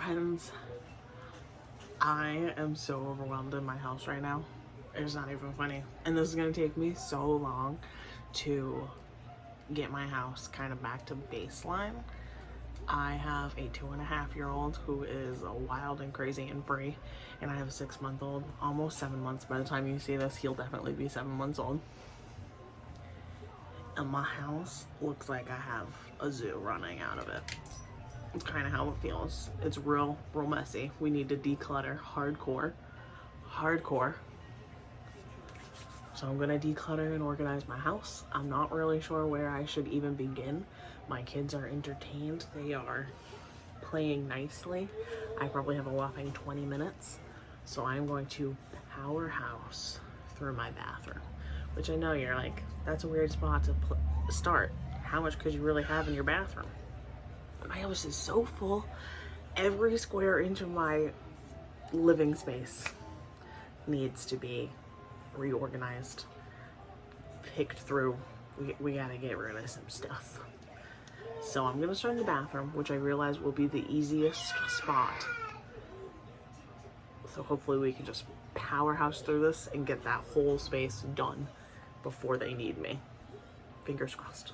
Friends, I am so overwhelmed in my house right now. It's not even funny. And this is going to take me so long to get my house kind of back to baseline. I have a 2.5-year-old who is wild and crazy and free, and I have a 6-month-old, almost 7 months. By the time you see this, he'll definitely be 7 months old. And my house looks like I have a zoo running out of it. It's kind of how it feels. It's real messy. We need to declutter hardcore. So I'm gonna declutter and organize my house. I'm not really sure where I should even begin. My kids are entertained. They are playing nicely. I probably have a whopping 20 minutes. So I'm going to powerhouse through my bathroom, which I know you're like, that's a weird spot to start. How much could you really have in your bathroom? My house is so full. Every square inch of my living space needs to be reorganized, picked through. We gotta get rid of some stuff. So I'm gonna start in the bathroom, which I realize will be the easiest spot. So hopefully we can just powerhouse through this and get that whole space done before they need me. Fingers crossed.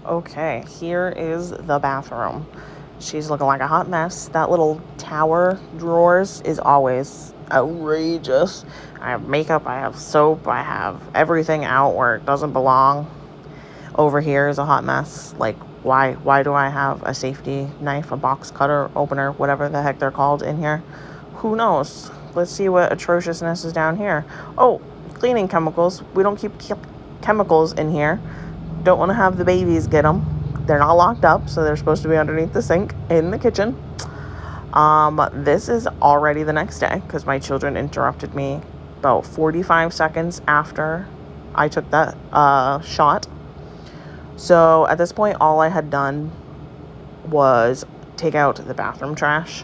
Okay, here is the bathroom. She's looking like a hot mess. That little tower drawers is always outrageous. I have makeup, I have soap, I have everything out where it doesn't belong. Over here is a hot mess. Like, why do I have a safety knife, a box cutter, opener, whatever the heck they're called in here? Who knows? Let's see what atrociousness is down here. Oh, cleaning chemicals. We don't keep chemicals in here. Don't want to have the babies get them. They're not locked up, so they're supposed to be underneath the sink in the kitchen. This is already the next day because my children interrupted me about 45 seconds after I took that shot. So at this point, all I had done was take out the bathroom trash,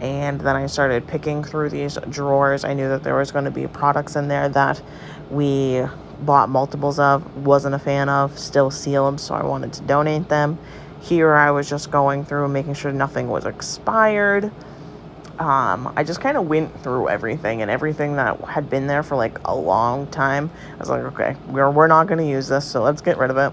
and then I started picking through these drawers. I knew that there was going to be products in there that we bought multiples of, wasn't a fan of, still sealed, so I wanted to donate them. Here I was just going through and making sure nothing was expired. I just kind of went through everything, and everything that had been there for like a long time, I was like, okay, we're not going to use this, so let's get rid of it.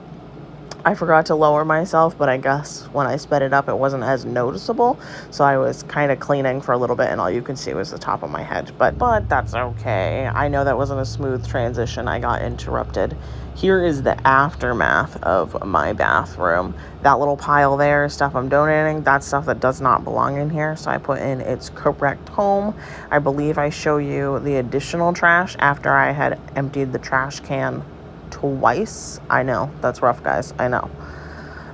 I forgot to lower myself, but I guess when I sped it up, it wasn't as noticeable. So I was kind of cleaning for a little bit, and all you could see was the top of my head. But that's okay. I know that wasn't a smooth transition. I got interrupted. Here is the aftermath of my bathroom. That little pile there, stuff I'm donating, that's stuff that does not belong in here. So I put in its correct home. I believe I show you the additional trash after I had emptied the trash can twice. I know, that's rough, guys. I know.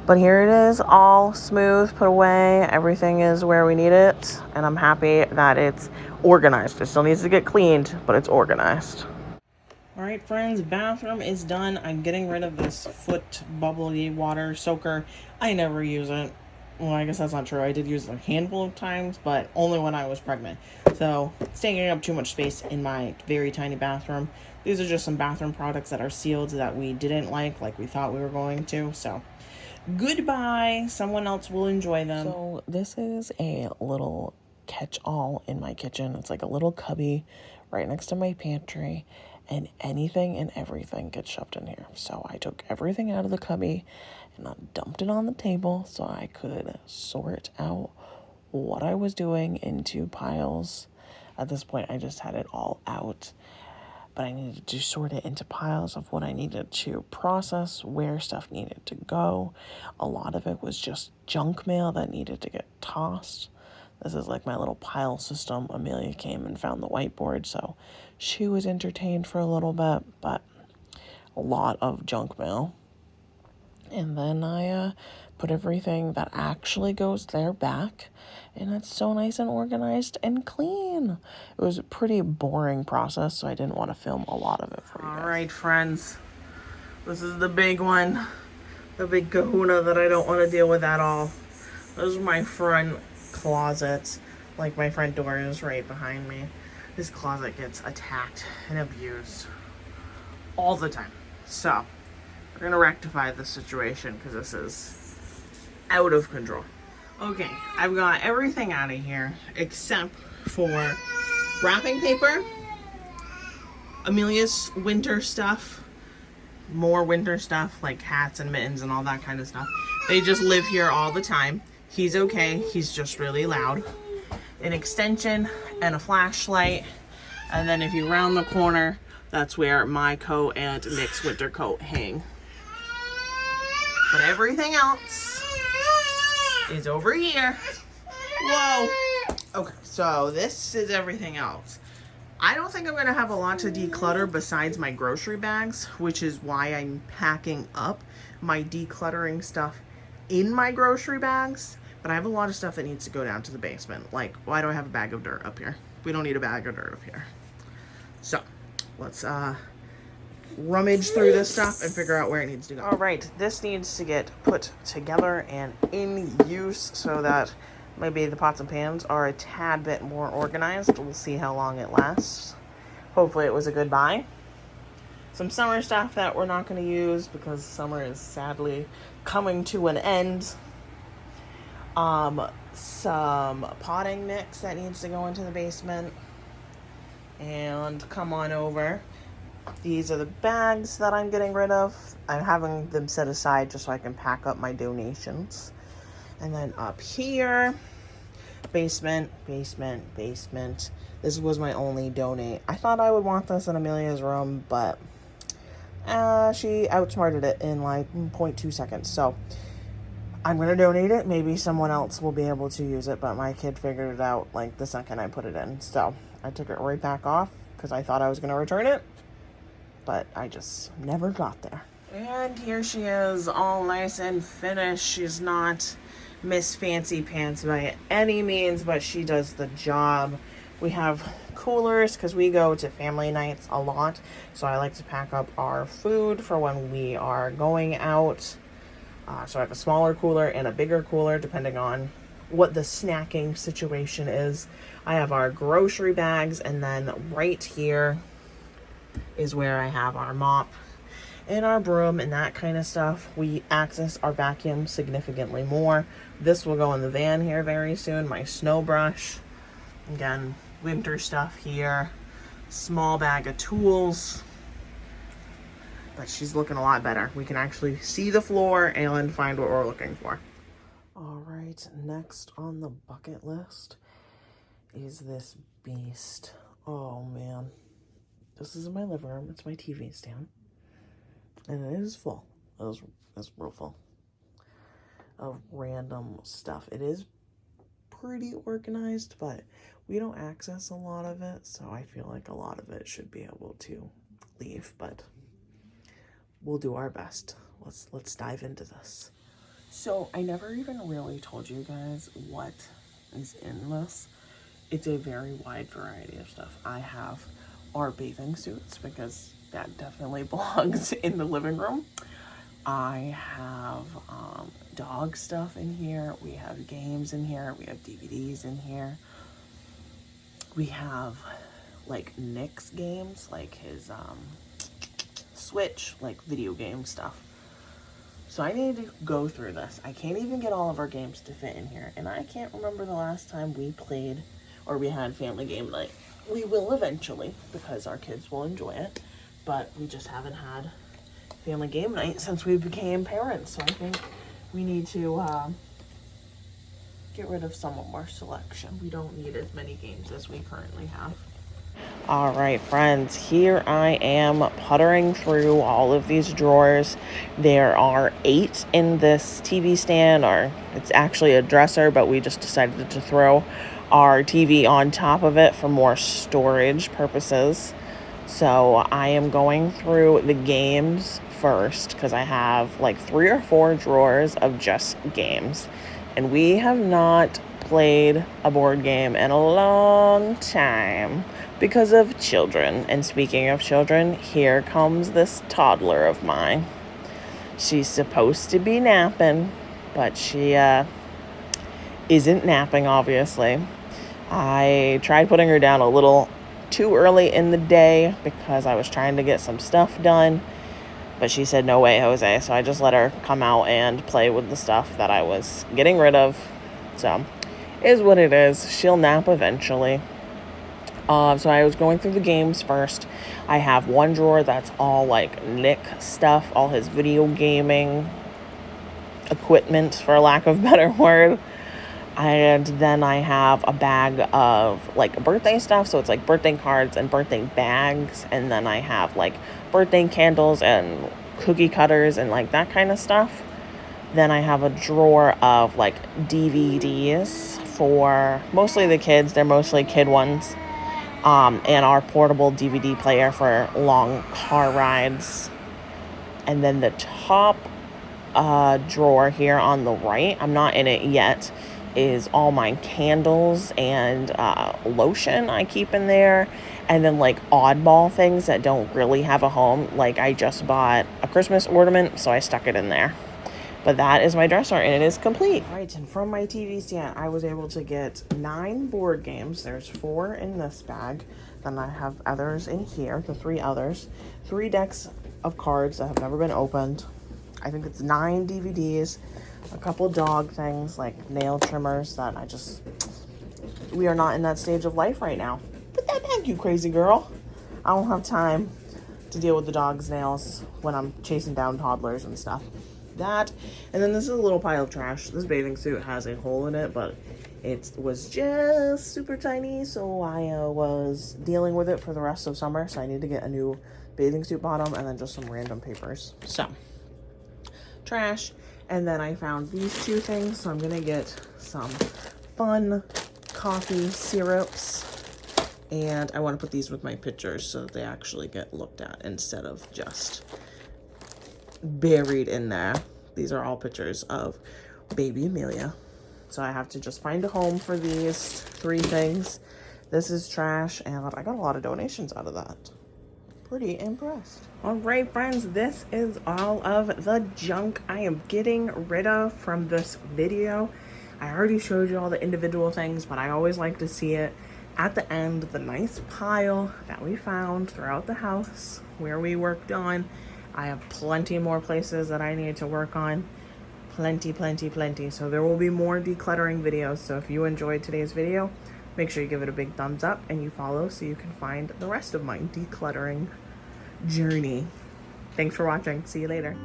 But here it is, all smooth, put away. Everything is where we need it. And I'm happy that it's organized. It still needs to get cleaned, but it's organized. All right, friends, bathroom is done. I'm getting rid of this foot bubbly water soaker. I never use it. Well, I guess that's not true. I did use it a handful of times, but only when I was pregnant. So it's taking up too much space in my very tiny bathroom. These are just some bathroom products that are sealed that we didn't like we thought we were going to. So goodbye. Someone else will enjoy them. So this is a little catch-all in my kitchen. It's like a little cubby right next to my pantry, and anything and everything gets shoved in here. So I took everything out of the cubby and I dumped it on the table so I could sort out what I was doing into piles. At this point, I just had it all out, but I needed to sort it into piles of what I needed to process, where stuff needed to go. A lot of it was just junk mail that needed to get tossed. This is like my little pile system. Amelia came and found the whiteboard, so she was entertained for a little bit, but a lot of junk mail. And then I put everything that actually goes there back, and it's so nice and organized and clean. It was a pretty boring process, so I didn't want to film a lot of it for you guys. All right, friends. This is the big one. The big kahuna that I don't want to deal with at all. This is my front closet. Like, my front door is right behind me. This closet gets attacked and abused all the time. So we're gonna rectify this situation because this is out of control. Okay, I've got everything out of here except for wrapping paper, Amelia's winter stuff, more winter stuff like hats and mittens and all that kind of stuff. They just live here all the time. He's okay, he's just really loud. An extension and a flashlight, and then if you round the corner, that's where my coat and Nick's winter coat hang. But everything else is over here. Whoa. Okay, so this is everything else. I don't think I'm gonna have a lot to declutter besides my grocery bags, which is why I'm packing up my decluttering stuff in my grocery bags. But I have a lot of stuff that needs to go down to the basement. Like, why do I have a bag of dirt up here? We don't need a bag of dirt up here. So, let's rummage through this stuff and figure out where it needs to go. All right, this needs to get put together and in use so that maybe the pots and pans are a tad bit more organized. We'll see how long it lasts. Hopefully it was a good buy. Some summer stuff that we're not going to use because summer is sadly coming to an end. Some potting mix that needs to go into the basement. And come on over. These are the bags that I'm getting rid of. I'm having them set aside just so I can pack up my donations. And then up here, basement. This was my only donate. I thought I would want this in Amelia's room, but she outsmarted it in like 0.2 seconds. So I'm going to donate it. Maybe someone else will be able to use it, but my kid figured it out like the second I put it in. So I took it right back off because I thought I was going to return it, but I just never got there. And here she is, all nice and finished. She's not Miss Fancy Pants by any means, but she does the job. We have coolers because we go to family nights a lot, so I like to pack up our food for when we are going out. So I have a smaller cooler and a bigger cooler depending on what the snacking situation is. I have our grocery bags, and then right here is where I have our mop and our broom and that kind of stuff. We access our vacuum significantly more. This will go in the van here very soon. My snow brush, again, winter stuff here, small bag of tools. But she's looking a lot better. We can actually see the floor and find what we're looking for. All right, next on the bucket list is this beast. Oh man, this is in my living room. It's my TV stand, and it is full. It's real full of random stuff. It is pretty organized, but we don't access a lot of it, so I feel like a lot of it should be able to leave, but we'll do our best. Let's dive into this. So I never even really told you guys what is in this. It's a very wide variety of stuff. I have our bathing suits because that definitely belongs in the living room. I have dog stuff in here. We have games in here. We have DVDs in here. We have like Nick's games, like his Switch, like video game stuff. So I need to go through this. I can't even get all of our games to fit in here, and I can't remember the last time we played or we had family game night. We will eventually because our kids will enjoy it, but we just haven't had family game night since we became parents. So I think we need to get rid of some of our selection. We don't need as many games as we currently have. All right, friends, here I am puttering through all of these drawers. There are 8 in this TV stand, or it's actually a dresser, but we just decided to throw our TV on top of it for more storage purposes. So I am going through the games first because I have like 3 or 4 drawers of just games, and we have not played a board game in a long time because of children. And speaking of children, here comes this toddler of mine. She's supposed to be napping, but she isn't napping, obviously. I tried putting her down a little too early in the day because I was trying to get some stuff done, but she said, "No way, Jose." So I just let her come out and play with the stuff that I was getting rid of. So, is what it is. She'll nap eventually. So I was going through the games first. I have one drawer that's all like Nick stuff, all his video gaming equipment, for lack of a better word. And then I have a bag of like birthday stuff. So it's like birthday cards and birthday bags. And then I have like birthday candles and cookie cutters and like that kind of stuff. Then I have a drawer of like DVDs for mostly the kids. They're mostly kid ones. And our portable DVD player for long car rides. And then the top drawer here on the right, I'm not in it yet, is all my candles and lotion I keep in there. And then like oddball things that don't really have a home. Like I just bought a Christmas ornament, so I stuck it in there. But that is my dresser, and it is complete. All right, and from my TV stand, I was able to get 9 board games. There's 4 in this bag. Then I have others in here, the 3 others. 3 decks of cards that have never been opened. I think it's 9 DVDs. A couple dog things, like nail trimmers that we are not in that stage of life right now. Put that back, you crazy girl. I don't have time to deal with the dog's nails when I'm chasing down toddlers and stuff. That, and then this is a little pile of trash. This bathing suit has a hole in it, but it was just super tiny, so I was dealing with it for the rest of summer. So I need to get a new bathing suit bottom and then just some random papers. So trash. And then I found these 2 things, so I'm gonna get some fun coffee syrups, and I want to put these with my pictures so that they actually get looked at instead of just buried in there. These are all pictures of baby Amelia. So I have to just find a home for these 3 things. This is trash, and I got a lot of donations out of that. Pretty impressed. All right, friends, this is all of the junk I am getting rid of from this video. I already showed you all the individual things, but I always like to see it at the end, the nice pile that we found throughout the house where we worked on. I have plenty more places that I need to work on. Plenty. So there will be more decluttering videos. So if you enjoyed today's video, make sure you give it a big thumbs up and you follow so you can find the rest of my decluttering journey. Thanks for watching. See you later.